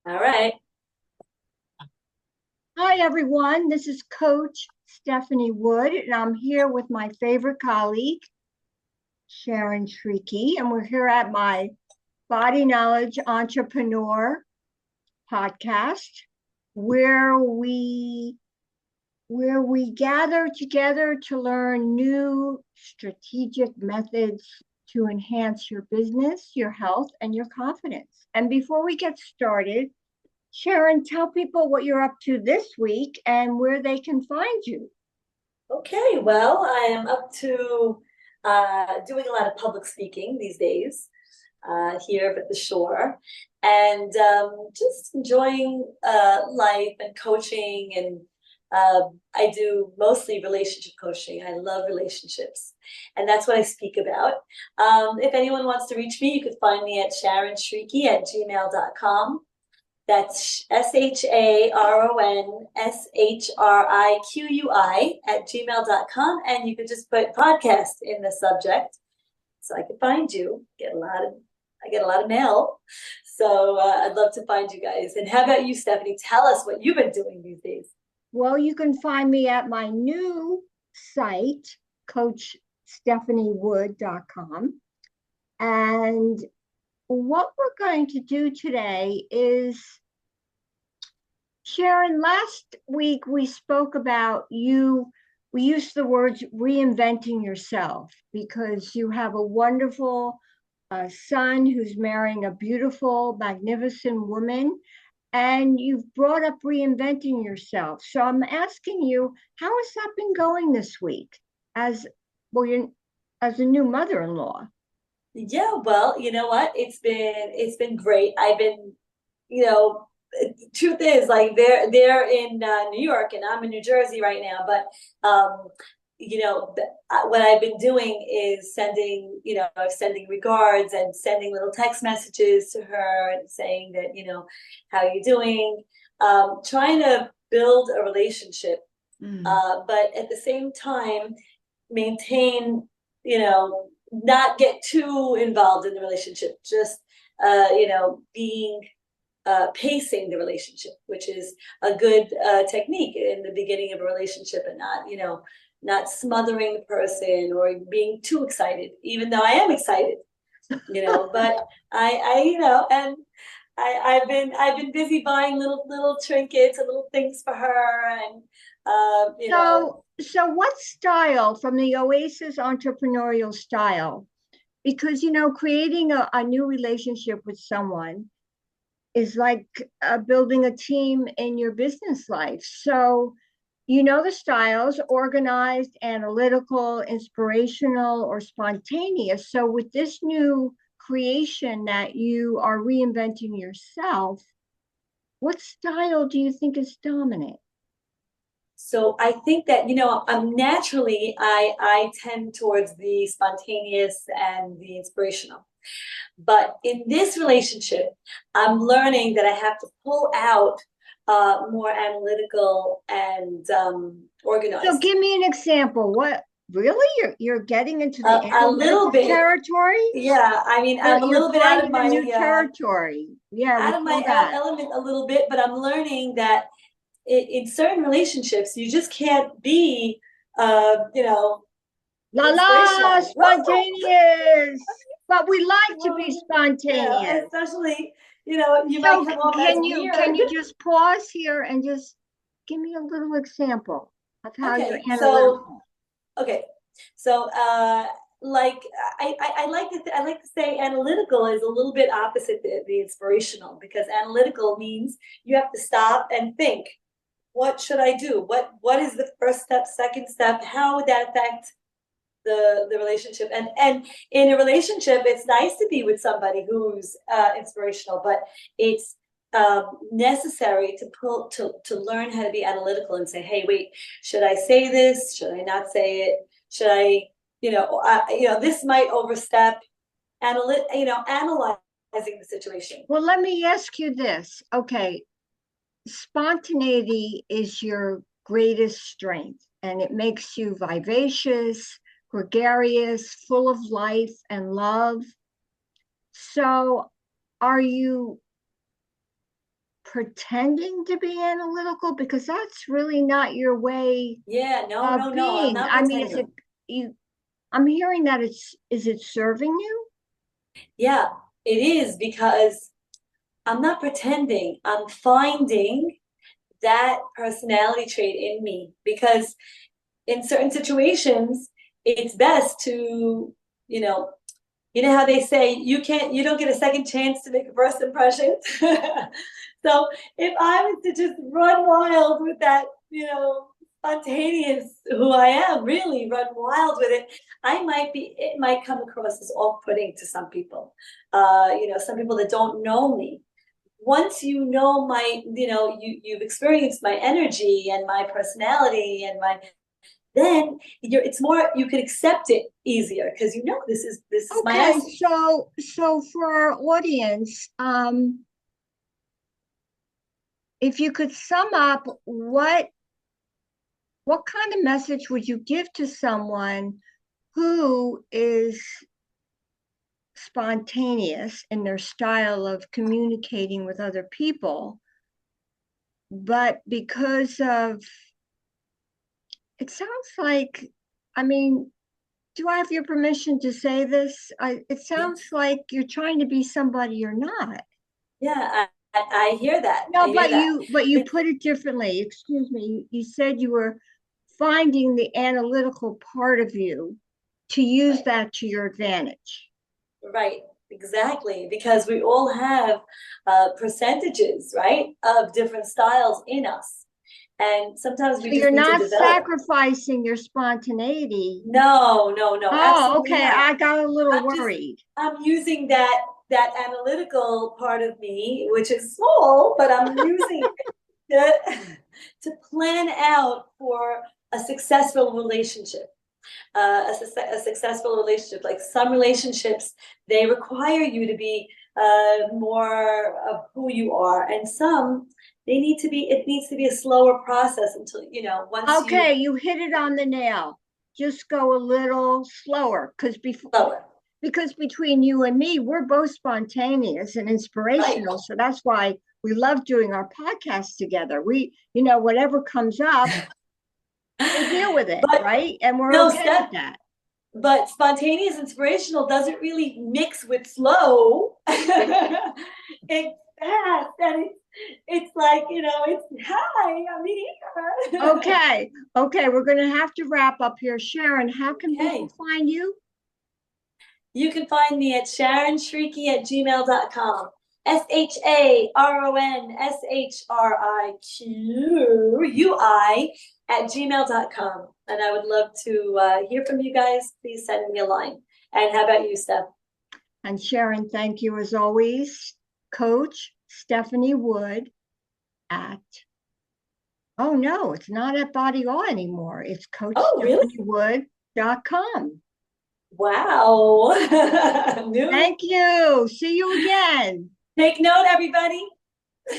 All right. Hi, everyone. This is Coach Stephanie Wood, and I'm here with my favorite colleague, Sharon Shrieky, and we're here at my Body Knowledge Entrepreneur podcast, where we where we gather together to learn new strategic methods to enhance your business, your health, and your confidence. And before we get started, Sharon, tell people what you're up to this week and where they can find you. Okay. Well, I am up to doing a lot of public speaking these days here at the shore and just enjoying life and coaching. And I do mostly relationship coaching. I love relationships. And that's what I speak about. If anyone wants to reach me, you could find me at SharonShrieki@gmail.com. That's SharonShriqui@gmail.com. And you could just put podcast in the subject so I can find you. I get a lot of mail. So I'd love to find you guys. And how about you, Stephanie? Tell us what you've been doing these days. Well, you can find me at my new site, CoachStephanieWood.com. And what we're going to do today is, Sharon, last week we spoke about you. We used the words reinventing yourself because you have a wonderful son who's marrying a beautiful, magnificent woman, and you've brought up reinventing yourself. So I'm asking you, how has that been going this week as well, you're, as a new mother-in-law? Yeah, well, you know what? It's been great. I've been, you know, truth is like they're in New York and I'm in New Jersey right now. But what I've been doing is sending regards and sending little text messages to her and saying that how are you doing? Trying to build a relationship, Mm. but at the same time maintain, not get too involved in the relationship. Just being pacing the relationship, which is a good technique in the beginning of a relationship, and not smothering the person or being too excited, even though I am excited, but and I've been busy buying little trinkets and little things for her, and So what style from the Oasis entrepreneurial style? Because, creating a new relationship with someone is like building a team in your business life. So, the styles organized, analytical, inspirational, or spontaneous. So, with this new creation that you are reinventing yourself, what style do you think is dominant? So I think that, I'm naturally, I tend towards the spontaneous and the inspirational. But in this relationship, I'm learning that I have to pull out more analytical and So, organized. give me an example. What really you're getting into the A little analytical bit, territory? yeah. I mean, a You're little bit finding a new territory. Yeah, we out of call my that. element a little bit, but I'm learning that in certain relationships, you just can't be, you know, La la, inspirational. spontaneous. But we like to be spontaneous. Especially, you might So come off as can weird. you just pause here and just give me a little example of how you're Okay, analytical? okay, so like I like to say analytical is a little bit opposite the inspirational, because analytical means you have to stop and think. What should I do? What is the first step, second step? How would that affect the relationship? And in a relationship, it's nice to be with somebody who's inspirational, but it's necessary to learn how to be analytical and say, hey, wait, should I say this? Should I not say it? Should I, this might overstep. Analyzing the situation. Well, let me ask you this. Okay, spontaneity is your greatest strength and it makes you vivacious, gregarious, full of life and love. So, are you pretending to be analytical? Because that's really not your way Yeah, no, of no, no, I'm being. not I mean, is it pretending. you? I'm hearing that is it serving you? Yeah, it is because I'm not pretending. I'm finding that personality trait in me because in certain situations, it's best to, you know, how they say you don't get a second chance to make a first impression. So if I was to just run wild with that, spontaneous who I am, really run wild with it, it might come across as off-putting to some people. Some people that don't know me. Once you know you've experienced my energy and my personality and my then it's more you can accept it easier because this is my Okay, essence. so for our audience, if you could sum up what kind of message would you give to someone who is spontaneous in their style of communicating with other people, but because of it sounds like, I mean, do I have your permission to say this? It sounds Yes. like you're trying to be somebody you're not. Yeah, I hear that. I No, hear that. but you It's put it differently. Excuse me. You said you were finding the analytical part of you to use right, that to your advantage. right, exactly. Because we all have percentages, right, of different styles in us. And sometimes So we you're just need to not develop. sacrificing your spontaneity. No, no, no, Oh, absolutely okay. not. I got a little I'm just worried. I'm using that analytical part of me, which is small, but I'm using it to plan out for a successful relationship. A successful relationship. Like some relationships, they require you to be more of who you are, and some it needs to be a slower process until once you Okay, you hit it on the nail. Just go a little slower slower. because between you and me, we're both spontaneous and Right. inspirational. So that's why we love doing our podcast together. Whatever comes up, we deal with it, But right? And we're no, okay with that. but spontaneous inspirational doesn't really mix with slow. It's fast and it's like, it's hi, I'm here. Okay, okay, we're going to have to wrap up here. Sharon, how can people Okay. find you? You can find me at SharonShriqui@gmail.com. SharonShriqui @gmail.com. And I would love to hear from you guys. Please send me a line. And how about you, Steph? And Sharon, thank you as always. Coach Stephanie Wood at, oh no, it's not at Body Awe anymore. It's Oh, really? CoachStephanieWood.com. Wow. New. Thank you. See you again. Take note, everybody.